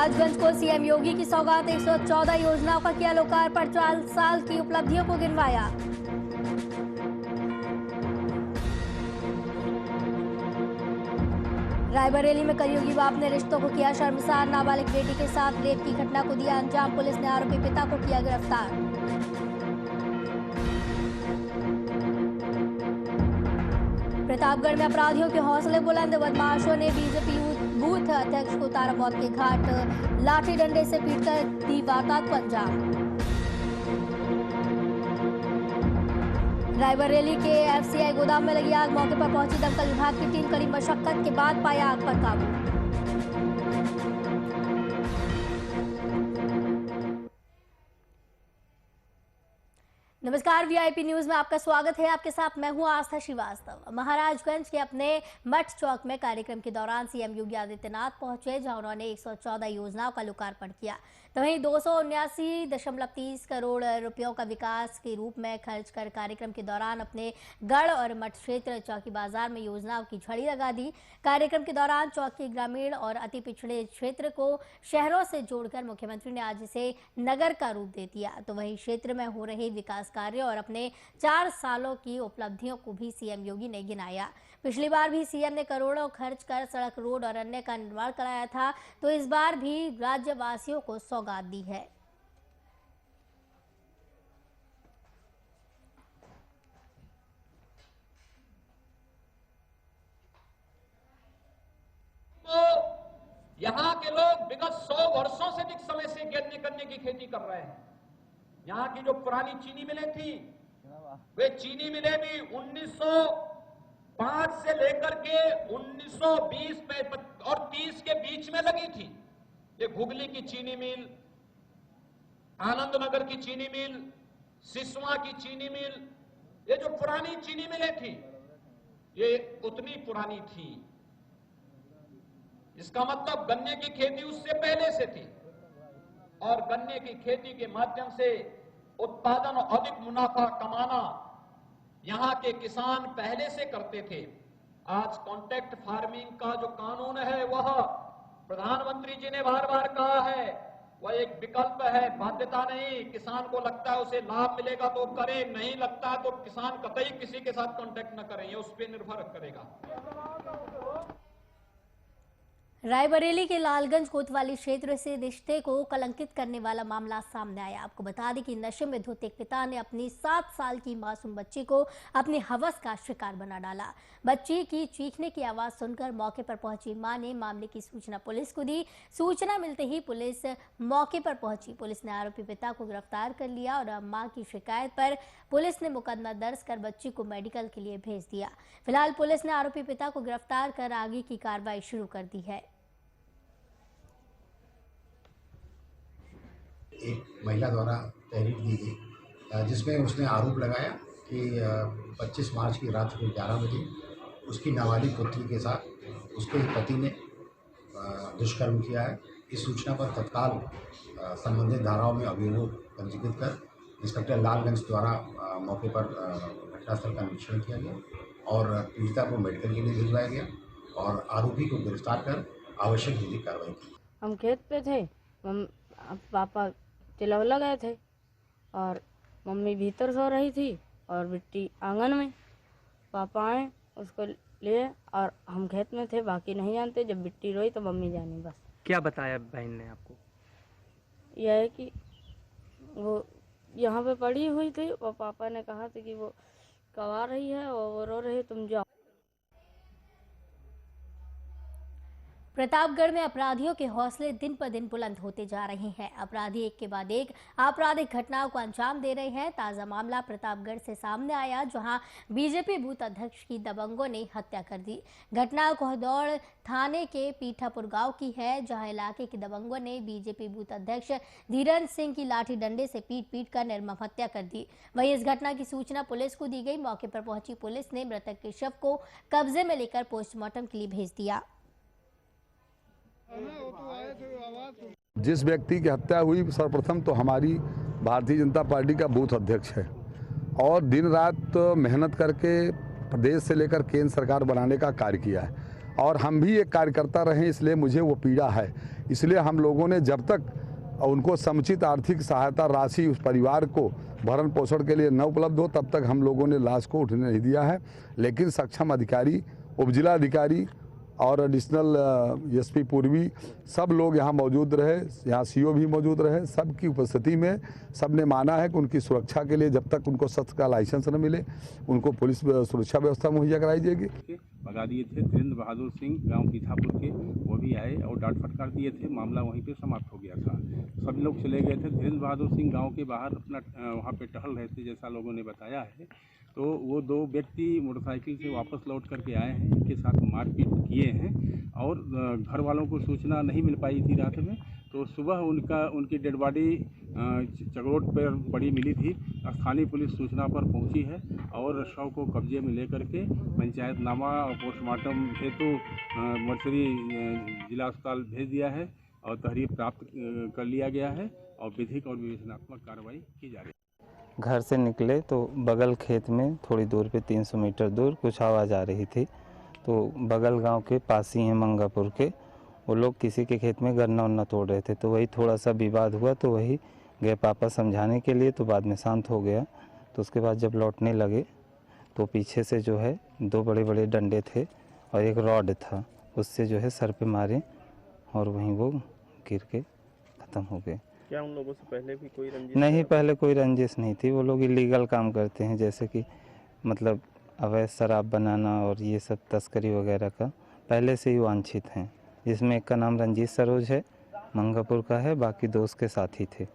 महाराजगंज को सीएम योगी की सौगात, 114 योजनाओं का किया लोकार्पण, 4 साल की उपलब्धियों को गिनवाया। रायबरेली में कलयुगी बाप ने रिश्तों को किया शर्मसार, नाबालिग बेटी के साथ रेप की घटना को दिया अंजाम, पुलिस ने आरोपी पिता को किया गिरफ्तार। प्रतापगढ़ में अपराधियों के हौसले बुलंद, बदमाशों ने बीजेपी बूथ अध्यक्ष को उतारा मौत के घाट, लाठी डंडे से पीटकर दी वारदात को अंजाम। रायबरेली के एफसीआई गोदाम में लगी आग, मौके पर पहुंची दमकल विभाग की टीम, कड़ी मशक्कत के बाद पाया आग पर काबू। नमस्कार, वीआईपी न्यूज में आपका स्वागत है। आपके साथ मैं हूं आस्था श्रीवास्तव। महाराजगंज के अपने मठ चौक में कार्यक्रम के दौरान सीएम योगी आदित्यनाथ पहुंचे, जहां उन्होंने 114 योजनाओं का लोकार्पण किया। तो वहीं 279.30 करोड़ रुपयों का विकास के रूप में खर्च कर कार्यक्रम के दौरान अपने गढ़ और मठ क्षेत्र चौकी बाजार में योजनाओं की झड़ी लगा दी। कार्यक्रम के दौरान चौक के ग्रामीण और अति पिछड़े क्षेत्र को शहरों से जोड़कर मुख्यमंत्री ने आज इसे नगर का रूप दे दिया। तो वहीं क्षेत्र में हो रहे विकास कार्य और अपने 4 सालों की उपलब्धियों को भी सीएम योगी ने गिनाया। पिछली बार भी सीएम ने करोड़ों खर्च कर सड़क, रोड और अन्य का निर्माण कराया था, तो इस बार भी राज्यवासियों को सौगात दी है। तो यहाँ के लोग विगत 100 वर्षों से अधिक समय से गन्ने की खेती कर रहे हैं। यहाँ की जो पुरानी चीनी मिलें थी, वे चीनी मिलें भी 1905 से लेकर के 1920 और 30 के बीच में लगी थी। ये घुगली की चीनी मिल, आनंदनगर की चीनी मिल, सिसवा की चीनी मिल, ये जो पुरानी चीनी मिलें थी, ये उतनी पुरानी थी। इसका मतलब गन्ने की खेती उससे पहले से थी और गन्ने की खेती के माध्यम से उत्पादन और अधिक मुनाफा कमाना यहां के किसान पहले से करते थे। आज कॉन्ट्रैक्ट फार्मिंग का जो कानून है, वह प्रधानमंत्री जी ने बार बार कहा है, वह एक विकल्प है, बाध्यता नहीं। किसान को लगता है उसे लाभ मिलेगा तो करे, नहीं लगता है तो किसान कतई किसी के साथ कॉन्ट्रैक्ट न करें, ये उस पर निर्भर करेगा। रायबरेली के लालगंज कोतवाली क्षेत्र से रिश्ते को कलंकित करने वाला मामला सामने आया। आपको बता दें कि नशे में धुत एक पिता ने अपनी 7 साल की मासूम बच्ची को अपनी हवस का शिकार बना डाला। बच्ची की चीखने की आवाज सुनकर मौके पर पहुंची मां ने मामले की सूचना पुलिस को दी। सूचना मिलते ही पुलिस मौके पर पहुंची। पुलिस ने आरोपी पिता को गिरफ्तार कर लिया और मां की शिकायत पर पुलिस ने मुकदमा दर्ज कर बच्ची को मेडिकल के लिए भेज दिया। फिलहाल पुलिस ने आरोपी पिता को गिरफ्तार कर आगे की कार्रवाई शुरू कर दी है। एक महिला द्वारा तहरीर दी गई, जिसमें उसने आरोप लगाया कि 25 मार्च की रात को 11 बजे उसकी नाबालिग पुत्री के साथ उसके पति ने दुष्कर्म किया है। इस सूचना पर तत्काल संबंधित धाराओं में अभियोग पंजीकृत कर इंस्पेक्टर लालगंज द्वारा मौके पर घटनास्थल का निरीक्षण किया गया और पीड़िता को मेडिकल के लिए भिजवाया गया और आरोपी को गिरफ्तार कर आवश्यक विधिक कार्रवाई की। हम खेत पे थे, पापा चिलौला गए थे और मम्मी भीतर सो रही थी और बिट्टी आंगन में। पापा आए, उसको लिए और हम खेत में थे, बाकी नहीं जानते। जब बिट्टी रोई तो मम्मी जानी बस। क्या बताया बहन ने आपको? यह है कि वो यहाँ पे पड़ी हुई थी और पापा ने कहा था कि वो कवा रही है और वो रो रही है, तुम जाओ। प्रतापगढ़ में अपराधियों के हौसले दिन पर दिन बुलंद होते जा रहे हैं। अपराधी एक के बाद एक आपराधिक घटनाओं को अंजाम दे रहे हैं। ताजा मामला प्रतापगढ़ से सामने आया, जहां बीजेपी बूथ अध्यक्ष की दबंगों ने हत्या कर दी। घटना कोहदौड़ थाने के पीठापुर गांव की है, जहां इलाके के दबंगों ने बीजेपी बूथ अध्यक्ष धीरेन्द्र सिंह की लाठी डंडे से पीट कर निर्मम हत्या कर दी। वहीं इस घटना की सूचना पुलिस को दी गई। मौके पर पहुंची पुलिस ने मृतक के शव को कब्जे में लेकर पोस्टमार्टम के लिए भेज दिया। जिस व्यक्ति की हत्या हुई, सर्वप्रथम तो हमारी भारतीय जनता पार्टी का बूथ अध्यक्ष है और दिन रात मेहनत करके प्रदेश से लेकर केंद्र सरकार बनाने का कार्य किया है और हम भी एक कार्यकर्ता रहे, इसलिए मुझे वो पीड़ा है। इसलिए हम लोगों ने जब तक उनको समुचित आर्थिक सहायता राशि उस परिवार को भरण पोषण के लिए न उपलब्ध हो, तब तक हम लोगों ने लाश को उठने नहीं दिया है। लेकिन सक्षम अधिकारी, उपजिला अधिकारी और एडिशनल एसपी पूर्वी सब लोग यहाँ मौजूद रहे, यहाँ सीओ भी मौजूद रहे। सबकी उपस्थिति में सबने माना है कि उनकी सुरक्षा के लिए जब तक उनको शस्त्र का लाइसेंस न मिले, उनको पुलिस सुरक्षा व्यवस्था मुहैया कराई जाएगी। भगा दिए थे धीरेन्द्र बहादुर सिंह गांव पीथापुर के, वो भी आए और डांट फटकार दिए थे। मामला वहीं पे समाप्त हो गया था। सभी लोग चले गए थे। धीरेन्द्र बहादुर सिंह गांव के बाहर अपना वहाँ पे टहल रहे थे, जैसा लोगों ने बताया है। तो वो 2 व्यक्ति मोटरसाइकिल से वापस लौट करके आए हैं, इनके साथ मारपीट किए हैं और घर वालों को सूचना नहीं मिल पाई थी रात में। तो सुबह उनकी डेड बॉडी चगरोट पर पड़ी मिली थी। स्थानीय पुलिस सूचना पर पहुंची है और शव को कब्जे में लेकर के पंचायतनामा और पोस्टमार्टम हेतु मर्चरी जिला अस्पताल भेज दिया है और तहरीर प्राप्त कर लिया गया है और विधिक और विवेचनात्मक कार्रवाई की जा रही है। घर से निकले तो बगल खेत में थोड़ी दूर पे 300 मीटर दूर कुछ आवाज़ आ रही थी। तो बगल गांव के पास ही हैं मंगापुर के, वो लोग किसी के खेत में गन्ना उन्ना तोड़ रहे थे। तो वही थोड़ा सा विवाद हुआ, तो वही गए पापा समझाने के लिए, तो बाद में शांत हो गया। तो उसके बाद जब लौटने लगे तो पीछे से जो है 2 बड़े बड़े डंडे थे और एक रॉड था, उससे जो है सर पे मारे और वहीं वो गिर के ख़त्म हो गए। क्या उन लोगों से पहले भी कोई रंजिश? नहीं, पहले कोई रंजिश नहीं थी। वो लोग इलीगल काम करते हैं, जैसे कि मतलब अवैध शराब बनाना और ये सब तस्करी वगैरह का पहले से ही वांछित हैं। जिसमें एक का नाम रंजीत सरोज है, मंगापुर का है, बाकी 2 उसके साथी थे।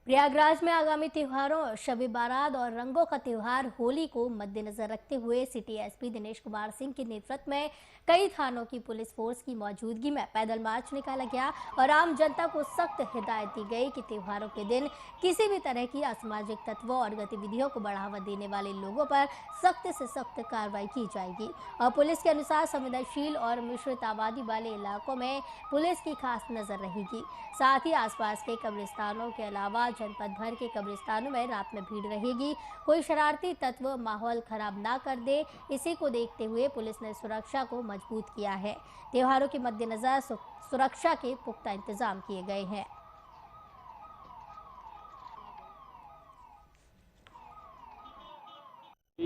प्रयागराज में आगामी त्योहारों शब-ए बारात और रंगों का त्योहार होली को मद्देनजर रखते हुए सिटी एसपी दिनेश कुमार सिंह के नेतृत्व में कई थानों की पुलिस फोर्स की मौजूदगी में पैदल मार्च निकाला गया और आम जनता को सख्त हिदायत दी गई कि त्योहारों के दिन किसी भी तरह की असामाजिक तत्वों और गतिविधियों को बढ़ावा देने वाले लोगों पर सख्त से सख्त कार्रवाई की जाएगी। और पुलिस के अनुसार संवेदनशील और मिश्रित आबादी वाले इलाकों में पुलिस की खास नजर रहेगी। साथ ही आसपास के कब्रिस्तानों के अलावा जनपद भर के कब्रिस्तानों में रात में भीड़ रहेगी। कोई शरारती तत्व माहौल खराब ना कर दे, इसी को देखते हुए पुलिस ने सुरक्षा को मजबूत किया है। त्योहारों के मद्देनजर सुरक्षा के पुख्ता इंतजाम किए गए हैं।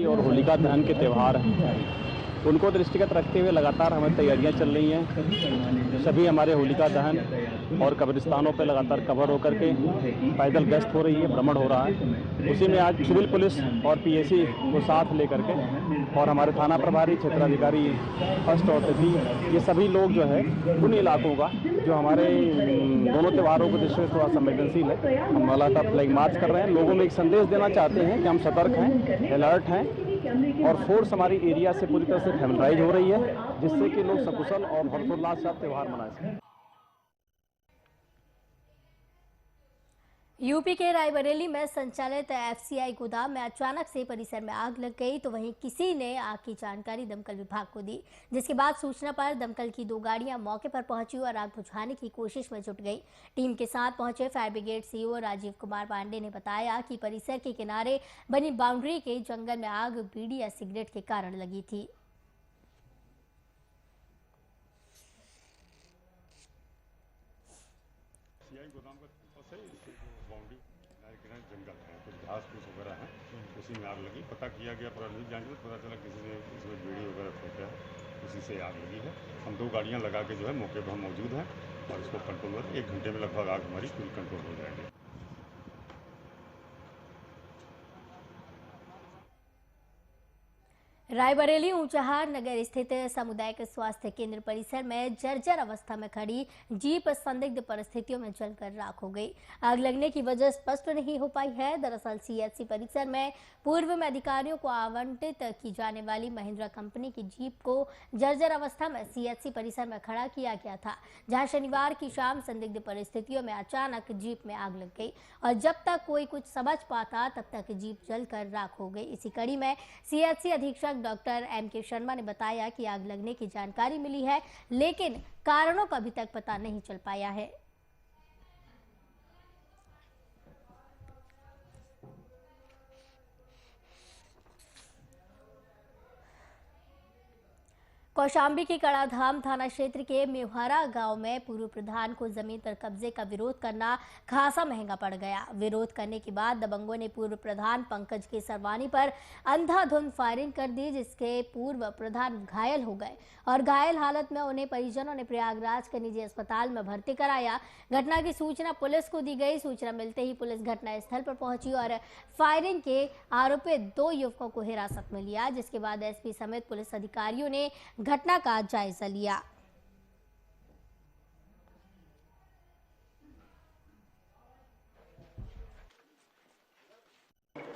और होलिका दहन के त्यौहार हैं, उनको दृष्टिगत रखते हुए लगातार हमें तैयारियां चल रही हैं। सभी हमारे होलिका दहन और कब्रिस्तानों पर लगातार कवर होकर के पैदल गश्त हो रही है, भ्रमण हो रहा है। उसी में आज सिविल पुलिस और पीएसी को साथ लेकर के और हमारे थाना प्रभारी, क्षेत्राधिकारी, फर्स्ट और तृतीय, ये सभी लोग जो है उन इलाकों का जो हमारे दोनों त्योहारों को दृष्टि थोड़ा संवेदनशील है, हम लगातार फ्लैग मार्च कर रहे हैं। लोगों में एक संदेश देना चाहते हैं कि हम सतर्क हैं, अलर्ट हैं और फोर्स हमारी एरिया से पूरी तरह से फैमिलाइज हो रही है, जिससे कि लोग सकुशल और हर्षोल्लास से त्यौहार मना सकें। यूपी के रायबरेली में संचालित एफसीआई गोदाम में अचानक से परिसर में आग लग गई, तो वहीं किसी ने आग की जानकारी दमकल विभाग को दी, जिसके बाद सूचना पर दमकल की 2 गाड़ियां मौके पर पहुंची और आग बुझाने की कोशिश में जुट गई। टीम के साथ पहुंचे fire brigade CEO Rajiv Kumar Pandey ने बताया कि परिसर के किनारे बनी बाउंड्री के जंगल में आग बीड़ी या सिगरेट के कारण लगी थी। जंगल है, कुछ घास फूस वगैरह है, उसी में आग लगी। पता किया गया, प्रारंभिक जांच में पता चला किसी ने इसमें बीड़ी वगैरह फेंका है, उसी से आग लगी है। हम 2 गाड़ियां लगा के जो है मौके पर हम मौजूद हैं और इसको कंट्रोल कर 1 घंटे में लगभग आग हमारी पूरी कंट्रोल हो जाएगी। रायबरेली ऊंचाहार नगर स्थित सामुदायिक स्वास्थ्य केंद्र परिसर में जर्जर अवस्था में खड़ी जीप संदिग्ध परिस्थितियों में जलकर राख हो गई। आग लगने की वजह स्पष्ट नहीं हो पाई है। दरअसल सीएचसी परिसर में पूर्व में अधिकारियों को आवंटित की जाने वाली महिंद्रा कंपनी की जीप को जर्जर अवस्था में सीएचसी परिसर में खड़ा किया गया था, जहां शनिवार की शाम संदिग्ध परिस्थितियों में अचानक जीप में आग लग गई और जब तक कोई कुछ समझ पाता तब तक जीप जलकर राख हो गई। इसी कड़ी में सीएचसी अधीक्षक डॉक्टर एम.के. शर्मा ने बताया कि आग लगने की जानकारी मिली है, लेकिन कारणों का अभी तक पता नहीं चल पाया है। कौशाम्बी के कड़ाधाम थाना क्षेत्र के मेवारा गांव में पूर्व प्रधान को जमीन पर कब्जे का विरोध करना खासा महंगा पड़ गया। विरोध करने के बाद दबंगों ने पूर्व प्रधान पंकज के सरवानी पर अंधाधुंध फायरिंग कर दी, जिसके पूर्व प्रधान घायल हो गए और घायल हालत में उन्हें परिजनों ने प्रयागराज के निजी अस्पताल में भर्ती कराया। घटना की सूचना पुलिस को दी गई। सूचना मिलते ही पुलिस घटनास्थल पर पहुंची और फायरिंग के आरोपित 2 युवकों को हिरासत में लिया, जिसके बाद एसपी समेत पुलिस अधिकारियों ने घटना का जायजा लिया।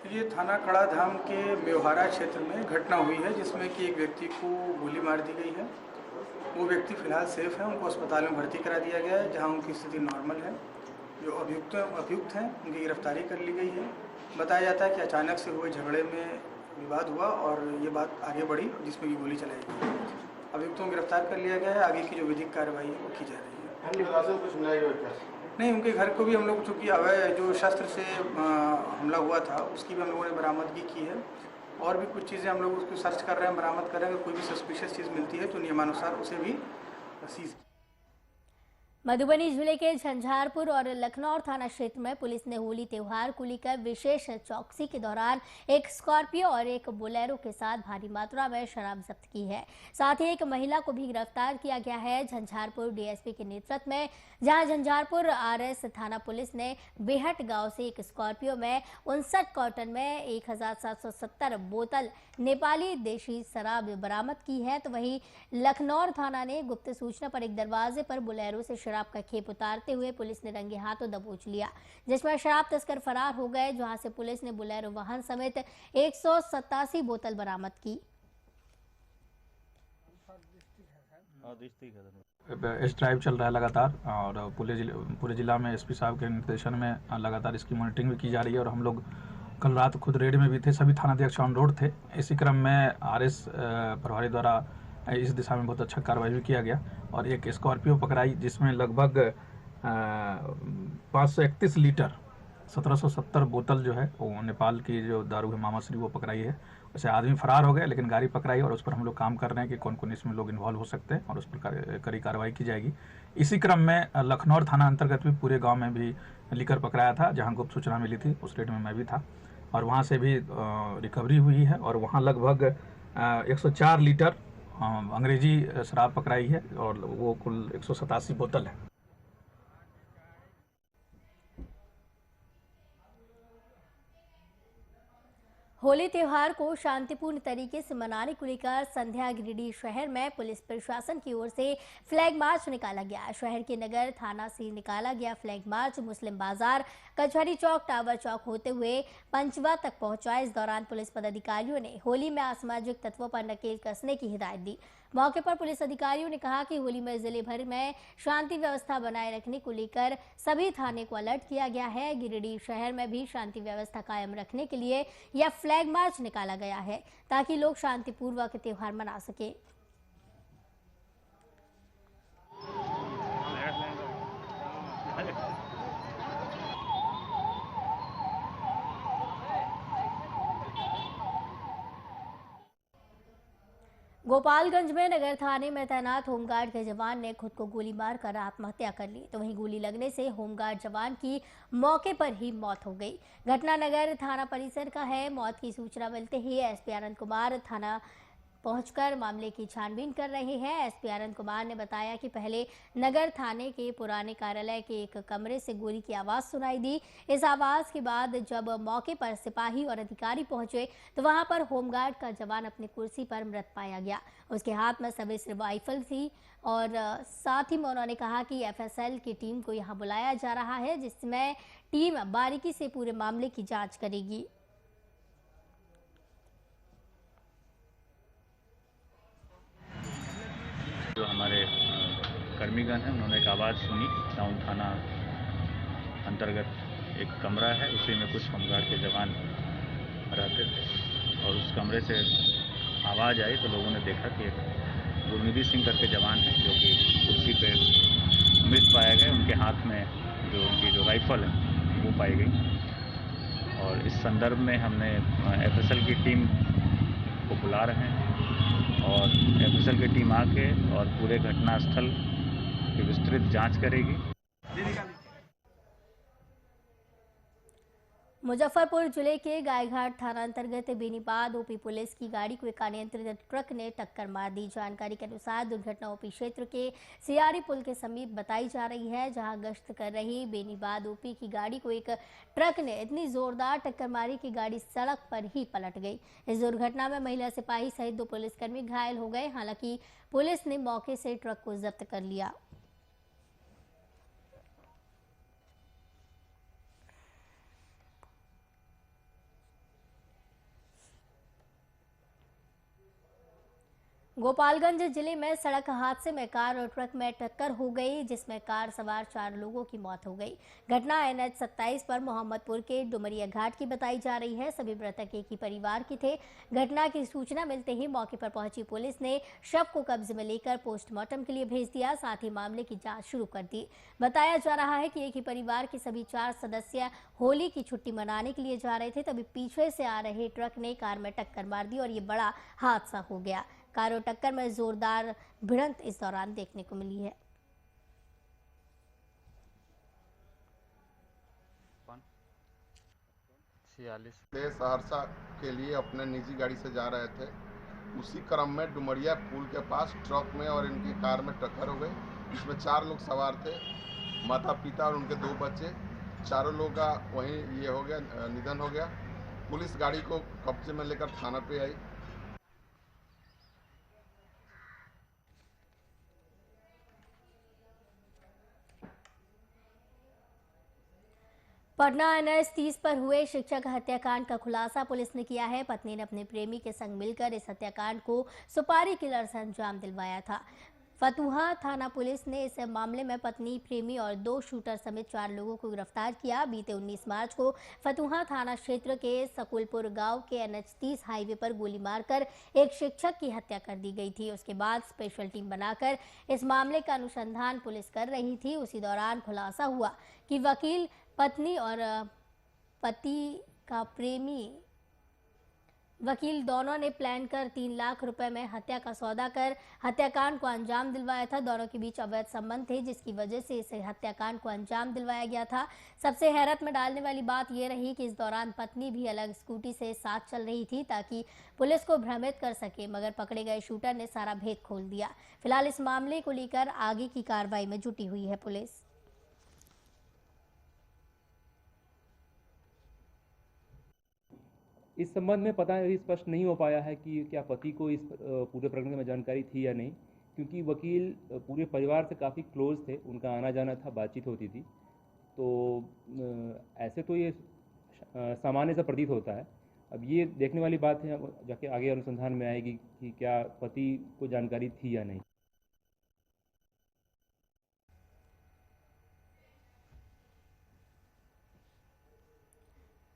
ये थाना कड़ाधाम के मेवारा क्षेत्र में घटना हुई है, जिसमें कि एक व्यक्ति को गोली मार दी गई है। वो व्यक्ति फिलहाल सेफ है, उनको अस्पताल में भर्ती करा दिया गया है, जहां उनकी स्थिति नॉर्मल है। जो अभियुक्त हैं उनकी गिरफ्तारी कर ली गई है। बताया जाता है कि अचानक से हुए झगड़े में विवाद हुआ और ये बात आगे बढ़ी, जिसमें कि गोली चलाई गई। अभियुक्तों को गिरफ्तार कर लिया गया है। आगे की जो विधिक कार्रवाई है वो की जा रही है। नहीं, उनके घर को भी हम लोग, चूँकि अवैध जो शस्त्र से हमला हुआ था उसकी भी हम लोगों ने बरामदगी की है और भी कुछ चीज़ें हम लोग उसको सर्च कर रहे हैं, बरामद कर रहे हैं। अगर कोई भी सस्पिशियस चीज़ मिलती है तो नियमानुसार उसे भी सीज। मधुबनी जिले के झंझारपुर और लखनऊ थाना क्षेत्र में पुलिस ने होली त्योहार को लेकर विशेष चौकसी के दौरान एक स्कॉर्पियो और एक बोलेरो के साथ भारी मात्रा में शराब जब्त की है। साथ ही एक महिला को भी गिरफ्तार किया गया है। झंझारपुर डीएसपी के नेतृत्व में जहां झंझारपुर आरएस थाना पुलिस ने बेहट गांव से एक स्कॉर्पियो में 59 कार्टन में 1770 बोतल नेपाली देशी शराब बरामद की है, तो वहीं लखनऊ थाना ने गुप्त सूचना पर एक दरवाजे पर बोलेरो से शराब का खेप उतारते हुए पुलिस ने रंगे हाथों दबोच लिया, जिसमें शराब तस्कर फरार हो गए, जहां से पुलिस ने बोलेरो वाहन समेत 187 बोतल बरामद की। स्ट्राइक चल रहा है लगातार और पूरे जिला में एसपी साहब के निर्देशन में लगातार इसकी मॉनिटरिंग भी की जा रही है और हम लोग कल रात खुद रेड में भी थे। सभी थानाध्यक्ष ऑन रोड थे। इसी क्रम में आरएस प्रभारी द्वारा इस दिशा में बहुत अच्छा कार्रवाई भी किया गया और एक स्कॉर्पियो पकड़ाई, जिसमें लगभग 531 लीटर 1770 बोतल जो है वो नेपाल की जो दारू है मामाश्री वो पकड़ाई है। वैसे आदमी फरार हो गए लेकिन गाड़ी पकड़ाई और उस पर हम लोग काम कर रहे हैं कि कौन कौन इसमें लोग इन्वॉल्व हो सकते हैं और उस पर कड़ी कार्रवाई की जाएगी। इसी क्रम में लखनऊ थाना अंतर्गत भी पूरे गांव में भी लीकर पकड़ाया था, जहां गुप्त सूचना मिली थी। उस रेड में मैं भी था और वहां से भी रिकवरी हुई है और वहां लगभग 104 लीटर अंग्रेजी शराब पकड़ाई है और वो कुल 187 बोतल है। होली त्योहार को शांतिपूर्ण तरीके से मनाने को लेकर संध्या गिरिडीह शहर में पुलिस प्रशासन की ओर से फ्लैग मार्च निकाला गया। शहर के नगर थाना से निकाला गया फ्लैग मार्च मुस्लिम बाजार, कचहरी चौक, टावर चौक होते हुए पंचवा तक पहुंचा। इस दौरान पुलिस पदाधिकारियों ने होली में असामाजिक तत्वों पर नकेल कसने की हिदायत दी। मौके पर पुलिस अधिकारियों ने कहा कि होली में जिले भर में शांति व्यवस्था बनाए रखने को लेकर सभी थाने को अलर्ट किया गया है। गिरिडीह शहर में भी शांति व्यवस्था कायम रखने के लिए यह फ्लैग मार्च निकाला गया है ताकि लोग शांतिपूर्वक त्योहार मना सके। गोपालगंज में नगर थाने में तैनात होमगार्ड के जवान ने खुद को गोली मारकर आत्महत्या कर ली, तो वहीं गोली लगने से होमगार्ड जवान की मौके पर ही मौत हो गई। घटना नगर थाना परिसर का है। मौत की सूचना मिलते ही एसपी आनंद कुमार थाना पहुंचकर मामले की छानबीन कर रहे हैं। एसपी आनंद कुमार ने बताया कि पहले नगर थाने के पुराने कार्यालय के एक कमरे से गोली की आवाज़ सुनाई दी। इस आवाज़ के बाद जब मौके पर सिपाही और अधिकारी पहुंचे तो वहां पर होमगार्ड का जवान अपनी कुर्सी पर मृत पाया गया। उसके हाथ में सभी राइफल थी और साथ ही में उन्होंने कहा कि एफएसएल की टीम को यहां बुलाया जा रहा है, जिसमें टीम बारीकी से पूरे मामले की जाँच करेगी। जो हमारे कर्मीगण हैं उन्होंने एक आवाज़ सुनी। टाउन थाना अंतर्गत एक कमरा है, उसी में कुछ होमगार्ड के जवान रहते थे और उस कमरे से आवाज़ आई तो लोगों ने देखा कि एक गुरनिधि सिंह करके जवान है जो कि कुर्सी पे मृत पाए गए। उनके हाथ में जो उनकी जो राइफल है वो पाई गई और इस संदर्भ में हमने एफएसएल की टीम को बुला रहे हैं और एफएसएल की टीम आके और पूरे घटनास्थल की विस्तृत जांच करेगी। मुजफ्फरपुर जिले के गायघाट थाना अंतर्गत बेनीबाद ओपी पुलिस की गाड़ी को एक अनियंत्रित ट्रक ने टक्कर मार दी। जानकारी के अनुसार दुर्घटना ओपी क्षेत्र के सियारी पुल के समीप बताई जा रही है, जहां गश्त कर रही बेनीबाद ओपी की गाड़ी को एक ट्रक ने इतनी जोरदार टक्कर मारी कि गाड़ी सड़क पर ही पलट गई। इस दुर्घटना में महिला सिपाही सहित 2 पुलिसकर्मी घायल हो गए। हालांकि पुलिस ने मौके से ट्रक को जब्त कर लिया। गोपालगंज जिले में सड़क हादसे में कार और ट्रक में टक्कर हो गई, जिसमें कार सवार 4 लोगों की मौत हो गई। घटना NH 27 पर मोहम्मदपुर के डुमरिया घाट की बताई जा रही है। सभी मृतक एक ही परिवार के थे। घटना की सूचना मिलते ही मौके पर पहुंची पुलिस ने शव को कब्जे में लेकर पोस्टमार्टम के लिए भेज दिया, साथ ही मामले की जाँच शुरू कर दी। बताया जा रहा है कि एक ही परिवार के सभी 4 सदस्य होली की छुट्टी मनाने के लिए जा रहे थे, तभी पीछे से आ रहे ट्रक ने कार में टक्कर मार दी और ये बड़ा हादसा हो गया। कार और टक्कर में जोरदार भिड़ंत इस दौरान देखने को मिली है। सहरसा के लिए अपने निजी गाड़ी से जा रहे थे। उसी क्रम में डुमरिया पुल के पास ट्रक में और इनकी कार में टक्कर हो गई। इसमें 4 लोग सवार थे, माता पिता और उनके 2 बच्चे। चारों लोगों का वहीं ये हो गया, निधन हो गया। पुलिस गाड़ी को कब्जे में लेकर थाना पे आई। पटना NH 30 पर हुए शिक्षक हत्याकांड का खुलासा पुलिस ने किया है। पत्नी ने अपने प्रेमी के संग मिलकर इस हत्याकांड को सुपारी किलर से अंजाम दिलवाया था। फतुहा थाना पुलिस ने इस मामले में पत्नी, प्रेमी और 2 शूटर समेत 4 लोगों को गिरफ्तार किया। बीते 19 मार्च को फतुहा थाना क्षेत्र के सकुलपुर गांव के NH 30 हाईवे पर गोली मारकर एक शिक्षक की हत्या कर दी गई थी। उसके बाद स्पेशल टीम बनाकर इस मामले का अनुसंधान पुलिस कर रही थी। उसी दौरान खुलासा हुआ कि वकील, पत्नी और पति का प्रेमी वकील दोनों ने प्लान कर 3 लाख रुपए में हत्या का सौदा कर हत्याकांड को अंजाम दिलवाया था। दोनों के बीच अवैध संबंध थे, जिसकी वजह से इसे हत्याकांड को अंजाम दिलवाया गया था। सबसे हैरत में डालने वाली बात यह रही कि इस दौरान पत्नी भी अलग स्कूटी से साथ चल रही थी ताकि पुलिस को भ्रमित कर सके, मगर पकड़े गए शूटर ने सारा भेद खोल दिया। फिलहाल इस मामले को लेकर आगे की कार्रवाई में जुटी हुई है पुलिस। इस संबंध में पता अभी स्पष्ट नहीं हो पाया है कि क्या पति को इस पूरे प्रकरण में जानकारी थी या नहीं, क्योंकि वकील पूरे परिवार से काफ़ी क्लोज थे, उनका आना जाना था, बातचीत होती थी। तो ऐसे तो ये सामान्य सा प्रतीत होता है। अब ये देखने वाली बात है, जाके आगे अनुसंधान में आएगी कि क्या पति को जानकारी थी या नहीं।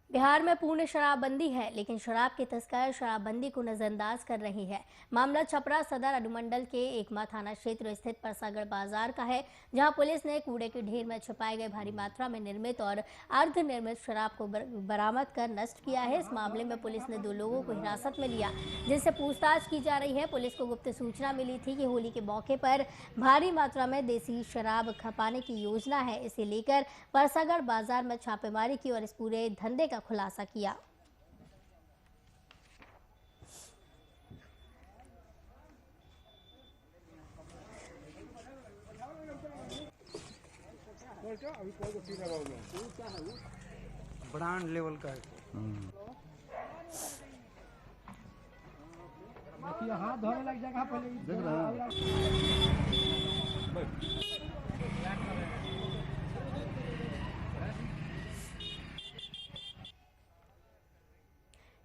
बिहार में पूर्ण शराबबंदी है, लेकिन शराब के तस्कर शराबबंदी को नजरअंदाज कर रहे हैं। मामला छपरा सदर अनुमंडल के एकमा थाना क्षेत्र स्थित परसागढ़ बाजार का है, जहां पुलिस ने कूड़े के ढेर में छुपाए गए भारी मात्रा में निर्मित और अर्धनिर्मित शराब को बरामद कर नष्ट किया है। इस मामले में पुलिस ने 2 लोगों को हिरासत में लिया, जिनसे पूछताछ की जा रही है। पुलिस को गुप्त सूचना मिली थी कि होली के मौके पर भारी मात्रा में देसी शराब खपाने की योजना है। इसे लेकर परसागढ़ बाजार में छापेमारी की और इस पूरे धंधे का खुलासा किया। ब्रांड लेवल का है। देखिए हाथ धोने लग जाएगा पहले देख रहे हैं।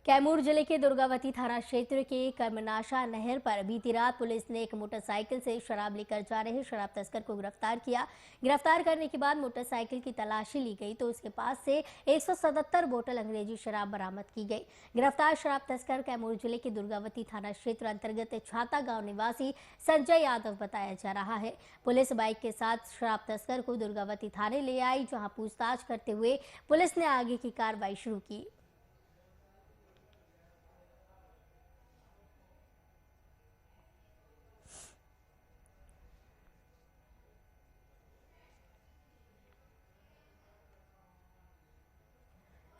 कैमूर जिले के दुर्गावती थाना क्षेत्र के कर्मनाशा नहर पर बीती रात पुलिस ने एक मोटरसाइकिल से शराब लेकर जा रहे शराब तस्कर को गिरफ्तार किया। गिरफ्तार करने के बाद मोटरसाइकिल की तलाशी ली गई तो उसके पास से 177 बोतल अंग्रेजी शराब बरामद की गई। गिरफ्तार शराब तस्कर कैमूर जिले के दुर्गावती थाना क्षेत्र अंतर्गत छाता गांव निवासी संजय यादव बताया जा रहा है। पुलिस बाइक के साथ शराब तस्कर को दुर्गावती थाने ले आई, जहाँ पूछताछ करते हुए पुलिस ने आगे की कार्रवाई शुरू की।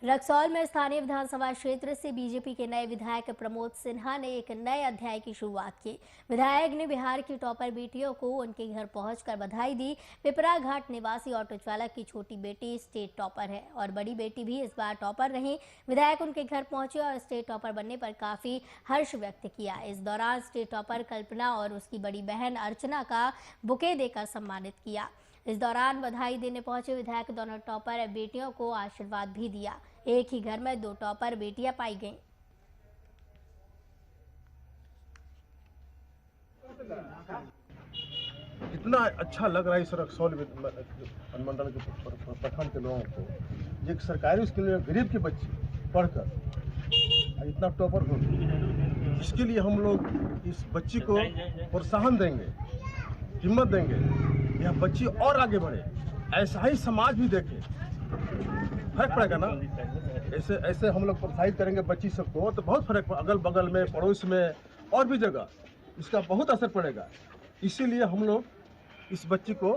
रक्सौल में स्थानीय विधानसभा क्षेत्र से बीजेपी के नए विधायक प्रमोद सिन्हा ने एक नए अध्याय की शुरुआत की। विधायक ने बिहार की टॉपर बेटियों को उनके घर पहुंचकर बधाई दी। पिपरा घाट निवासी ऑटो चालक की छोटी बेटी स्टेट टॉपर है और बड़ी बेटी भी इस बार टॉपर रही। विधायक उनके घर पहुंचे और स्टेट टॉपर बनने पर काफी हर्ष व्यक्त किया। इस दौरान स्टेट टॉपर कल्पना और उसकी बड़ी बहन अर्चना का बुके देकर सम्मानित किया। इस दौरान बधाई देने पहुंचे विधायक दोनों टॉपर बेटियों को आशीर्वाद भी दिया। एक ही घर में 2 टॉपर बेटियां पाई गईं। इतना अच्छा लग रहा है इस रक्सौल अनुमंडल के प्रखंड के लोगों को, एक सरकारी स्कूल में गरीब की बच्ची पढ़कर इतना टॉपर हो, इसके लिए हम लोग इस बच्ची को प्रोत्साहन देंगे, हिम्मत देंगे, यह बच्ची और आगे बढ़े, ऐसा ही समाज भी देखे, फर्क पड़ेगा ना। ऐसे हम लोग प्रोत्साहित करेंगे बच्ची सबको तो बहुत फर्क, अगल बगल में, पड़ोस में और भी जगह इसका बहुत असर पड़ेगा। इसीलिए हम लोग इस बच्ची को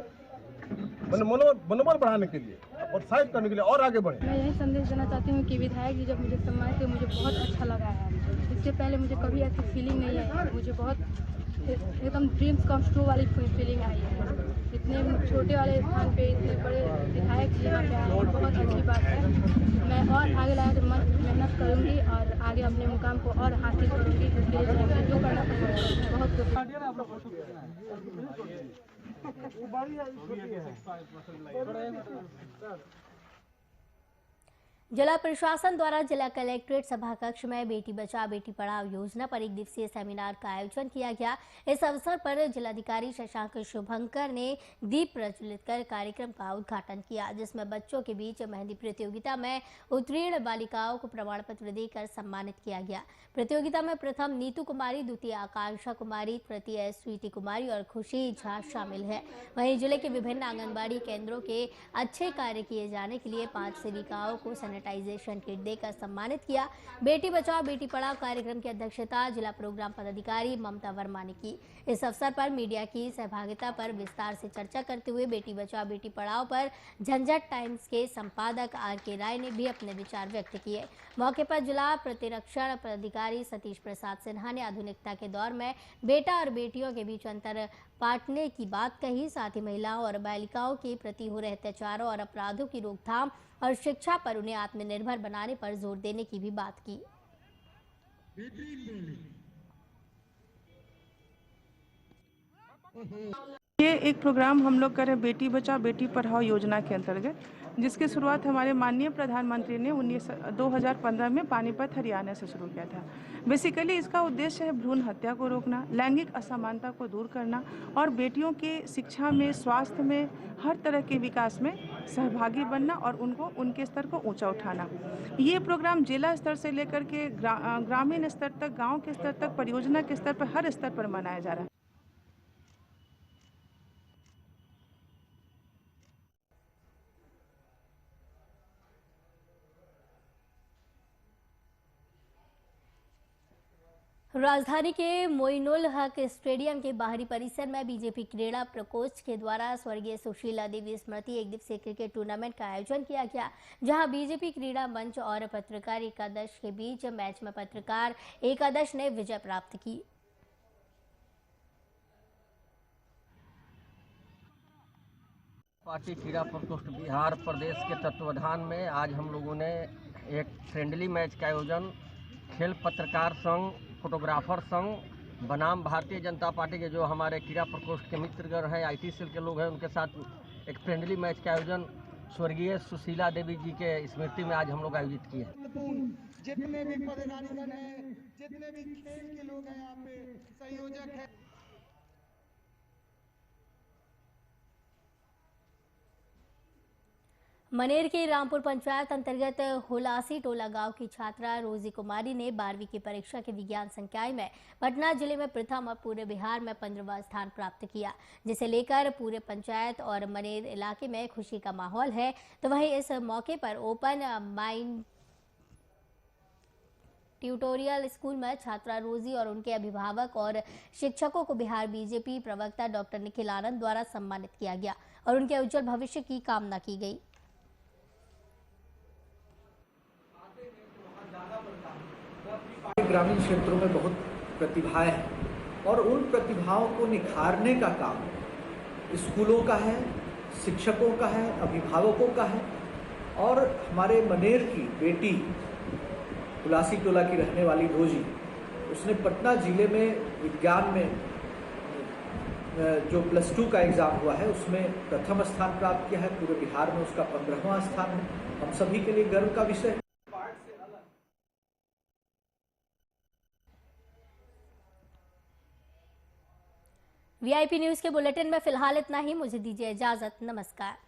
मनोबल बढ़ाने के लिए, प्रोत्साहित करने के लिए और आगे बढ़े। मैं यही संदेश देना चाहती हूँ कि विधायक जी जब मुझे सम्मानित किए, मुझे बहुत अच्छा लगा है। इससे पहले मुझे कभी ऐसी फीलिंग नहीं आई। मुझे बहुत एकदम ड्रीम्स कम ट्रू वाली फीलिंग आई है। इतने छोटे वाले स्थान पे इतने बड़े विधायक जी यहाँ पे आए, बहुत अच्छी बात है। मैं और आगे लाकर मेहनत करूँगी और आगे अपने मुकाम को और हासिल करूँगी। इसके लिए मुझे जो करना पड़ेगा बहुत जिला प्रशासन द्वारा जिला कलेक्ट्रेट सभा कक्ष में बेटी बचाओ बेटी पढ़ाओ योजना पर एक दिवसीय सेमिनार का आयोजन किया गया। इस अवसर पर जिलाधिकारी शशांक शुभंकर ने दीप प्रज्वलित कर कार्यक्रम का उद्घाटन किया, जिसमें बच्चों के बीच मेहंदी प्रतियोगिता में उत्तीर्ण बालिकाओं को प्रमाण पत्र देकर सम्मानित किया गया। प्रतियोगिता में प्रथम नीतू कुमारी, द्वितीय आकांक्षा कुमारी, तृतीय स्वीटी कुमारी और खुशी झा शामिल है। वहीं जिले के विभिन्न आंगनबाड़ी केंद्रों के अच्छे कार्य किए जाने के लिए 5 सेविकाओं को सैनिटाइजेशन किट देकर सम्मानित किया। बेटी बचाओ बेटी पढ़ाओ कार्यक्रम की अध्यक्षता जिला प्रोग्राम पदाधिकारी ममता वर्मा ने की। इस अवसर पर मीडिया की सहभागिता पर विस्तार से चर्चा करते हुए बेटी बचाओ बेटी पढ़ाओ पर झंझट टाइम्स के संपादक RK राय ने भी अपने विचार व्यक्त किए। मौके पर जिला प्रतिरक्षण पदाधिकारी सतीश प्रसाद सिन्हा ने आधुनिकता के दौर में बेटा और बेटियों के बीच अंतर पाटने की बात कही। साथ ही महिलाओं और बालिकाओं के प्रति हो रहे अत्याचारों और अपराधों की रोकथाम और शिक्षा पर उन्हें आत्मनिर्भर बनाने पर जोर देने की भी बात की। ये एक प्रोग्राम हम लोग करें बेटी बचाओ बेटी पढ़ाओ योजना के अंतर्गत, जिसकी शुरुआत हमारे माननीय प्रधानमंत्री ने 2015 में पानीपत हरियाणा से शुरू किया था। बेसिकली इसका उद्देश्य है भ्रूण हत्या को रोकना, लैंगिक असमानता को दूर करना और बेटियों के शिक्षा में, स्वास्थ्य में, हर तरह के विकास में सहभागी बनना और उनको उनके स्तर को ऊंचा उठाना। ये प्रोग्राम जिला स्तर से लेकर के ग्रामीण स्तर तक, गाँव के स्तर तक, परियोजना के स्तर पर, हर स्तर पर मनाया जा रहा है। राजधानी के मोइनुल हक स्टेडियम के बाहरी परिसर में बीजेपी क्रीड़ा प्रकोष्ठ के द्वारा स्वर्गीय सुशीला देवी स्मृति एक दिवसीय क्रिकेट टूर्नामेंट का आयोजन किया गया, जहां बीजेपी क्रीड़ा मंच और पत्रकार एकादश के बीच मैच में पत्रकार एकादश ने विजय प्राप्त की। पार्टी क्रीड़ा प्रकोष्ठ बिहार प्रदेश के तत्वाधान में आज हम लोगों ने एक फ्रेंडली मैच का आयोजन खेल पत्रकार संघ, फोटोग्राफर संघ बनाम भारतीय जनता पार्टी के जो हमारे क्रीड़ा प्रकोष्ठ के मित्रगण हैं, IT सेल के लोग हैं, उनके साथ एक फ्रेंडली मैच का आयोजन स्वर्गीय सुशीला देवी जी के स्मृति में आज हम लोग आयोजित किए। जितने भी पदाधिकारी हैं, जितने भी खेल के लोग हैं, यहाँ पे संयोजक हैं। मनेर के रामपुर पंचायत अंतर्गत हुलासी टोला गांव की छात्रा रोजी कुमारी ने 12वीं की परीक्षा के विज्ञान संकाय में पटना जिले में प्रथम और पूरे बिहार में 15वां स्थान प्राप्त किया, जिसे लेकर पूरे पंचायत और मनेर इलाके में खुशी का माहौल है। तो वहीं इस मौके पर ओपन माइंड ट्यूटोरियल स्कूल में छात्रा रोजी और उनके अभिभावक और शिक्षकों को बिहार बीजेपी प्रवक्ता डॉक्टर निखिल आनंद द्वारा सम्मानित किया गया और उनके उज्जवल भविष्य की कामना की गई। ग्रामीण क्षेत्रों में बहुत प्रतिभाएं हैं और उन प्रतिभाओं को निखारने का काम स्कूलों का है, शिक्षकों का है, अभिभावकों का है। और हमारे मनेर की बेटी उलासी टोला की रहने वाली रोजी, उसने पटना जिले में विज्ञान में जो +2 का एग्ज़ाम हुआ है उसमें प्रथम स्थान प्राप्त किया है। पूरे बिहार में उसका 15वां स्थान है। हम सभी के लिए गर्व का विषय है। VIP न्यूज़ के बुलेटिन में फिलहाल इतना ही। मुझे दीजिए इजाजत। नमस्कार।